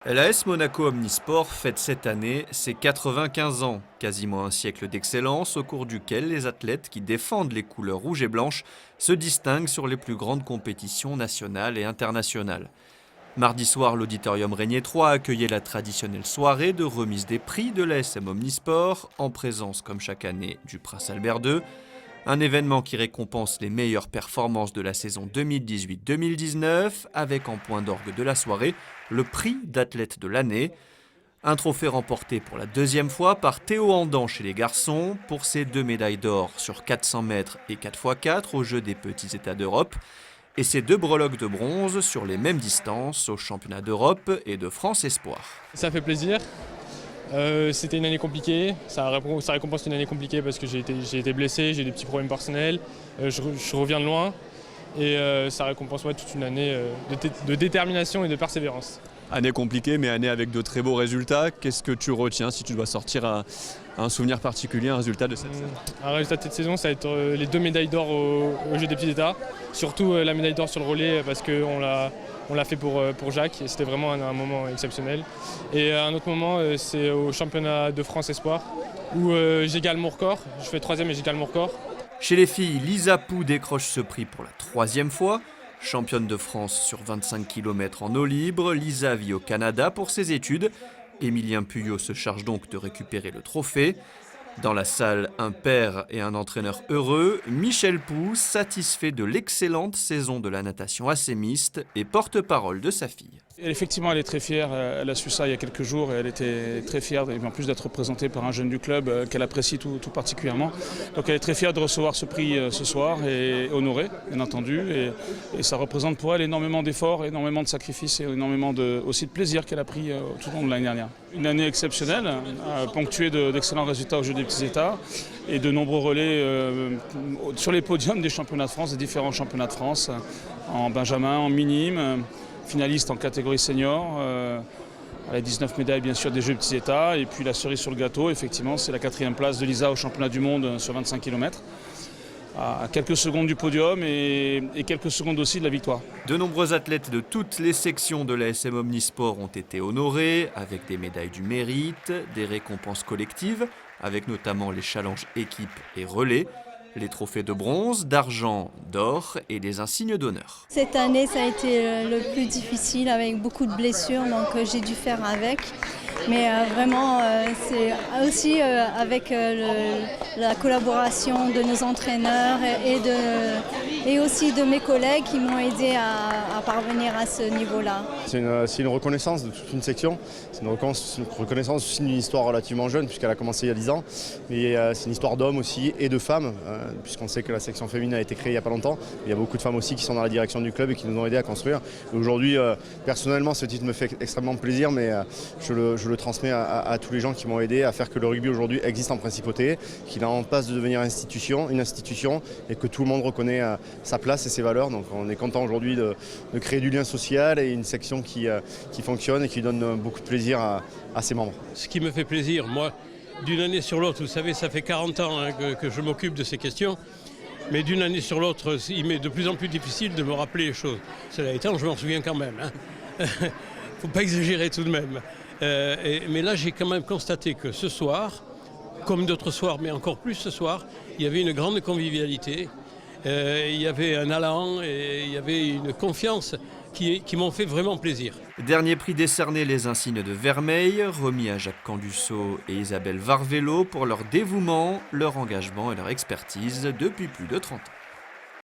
L'AS Monaco Omnisport fête cette année ses 95 ans, quasiment un siècle d'excellence au cours duquel les athlètes qui défendent les couleurs rouges et blanches se distinguent sur les plus grandes compétitions nationales et internationales. Mardi soir, l'auditorium Régnier 3 accueillait la traditionnelle soirée de remise des prix de l'ASM Omnisport, en présence comme chaque année du Prince Albert II. Un événement qui récompense les meilleures performances de la saison 2018-2019, avec en point d'orgue de la soirée le prix d'athlète de l'année. Un trophée remporté pour la deuxième fois par Théo Andan chez les garçons pour ses 2 médailles d'or sur 400 mètres et 4x4 aux Jeux des Petits États d'Europe et ses 2 breloques de bronze sur les mêmes distances aux Championnats d'Europe et de France Espoir. Ça fait plaisir. C'était une année compliquée, ça récompense une année compliquée parce que j'ai été blessé, j'ai des petits problèmes personnels, je reviens de loin et ça récompense toute une année de détermination et de persévérance. Année compliquée mais année avec de très beaux résultats. Qu'est-ce que tu retiens si tu dois sortir un souvenir particulier, un résultat de cette saison? Un résultat de cette saison, ça va être les 2 médailles d'or aux Jeux des Petits États, surtout la médaille d'or sur le relais parce qu'on l'a fait pour Jacques et c'était vraiment un moment exceptionnel. Et un autre moment, c'est au championnat de France Espoir où j'égale mon record, je fais 3e et j'égale mon record. Chez les filles, Lisa Pou décroche ce prix pour la 3e fois. Championne de France sur 25 km en eau libre, Lisa vit au Canada pour ses études. Émilien Puyot se charge donc de récupérer le trophée. Dans la salle, un père et un entraîneur heureux, Michel Pou, satisfait de l'excellente saison de la natation assémiste et porte-parole de sa fille. Effectivement, elle est très fière. Elle a su ça il y a quelques jours et elle était très fière, en plus d'être représentée par un jeune du club qu'elle apprécie tout particulièrement. Donc elle est très fière de recevoir ce prix ce soir et honorée, bien entendu. Et ça représente pour elle énormément d'efforts, énormément de sacrifices et énormément aussi de plaisir qu'elle a pris tout au long de l'année dernière. Une année exceptionnelle, ponctuée d'excellents résultats aux Jeux des Petits États et de nombreux relais sur les podiums des championnats de France, des différents championnats de France, en benjamin, en minime. Finaliste en catégorie senior, elle a 19 médailles bien sûr des Jeux Petits États et puis la cerise sur le gâteau, effectivement c'est la 4e place de Lisa au championnat du monde sur 25 km, à quelques secondes du podium et quelques secondes aussi de la victoire. De nombreux athlètes de toutes les sections de l'ASM Omnisport ont été honorés avec des médailles du mérite, des récompenses collectives, avec notamment les challenges équipes et relais, les trophées de bronze, d'argent, d'or et les insignes d'honneur. Cette année, ça a été le plus difficile avec beaucoup de blessures, donc j'ai dû faire avec. Mais vraiment, c'est aussi avec la collaboration de nos entraîneurs et aussi de mes collègues qui m'ont aidé à parvenir à ce niveau-là. C'est une reconnaissance de toute une section, c'est une reconnaissance aussi d'une histoire relativement jeune puisqu'elle a commencé il y a 10 ans, mais c'est une histoire d'hommes aussi et de femmes, puisqu'on sait que la section féminine a été créée il n'y a pas longtemps. Il y a beaucoup de femmes aussi qui sont dans la direction du club et qui nous ont aidés à construire. Aujourd'hui, personnellement, ce titre me fait extrêmement plaisir, mais je le transmets à tous les gens qui m'ont aidé à faire que le rugby aujourd'hui existe en principauté, qu'il est en passe de devenir une institution et que tout le monde reconnaît sa place et ses valeurs. Donc on est content aujourd'hui de créer du lien social et une section qui fonctionne et qui donne beaucoup de plaisir à ses membres. Ce qui me fait plaisir, moi, d'une année sur l'autre, vous savez, ça fait 40 ans que je m'occupe de ces questions, mais d'une année sur l'autre, il m'est de plus en plus difficile de me rappeler les choses. Cela étant, je m'en souviens quand même. Faut pas exagérer tout de même. Mais là, j'ai quand même constaté que ce soir, comme d'autres soirs, mais encore plus ce soir, il y avait une grande convivialité, il y avait un allant et il y avait une confiance qui m'ont fait vraiment plaisir. Dernier prix décerné, les insignes de Vermeil, remis à Jacques Candusso et Isabelle Varvello pour leur dévouement, leur engagement et leur expertise depuis plus de 30 ans.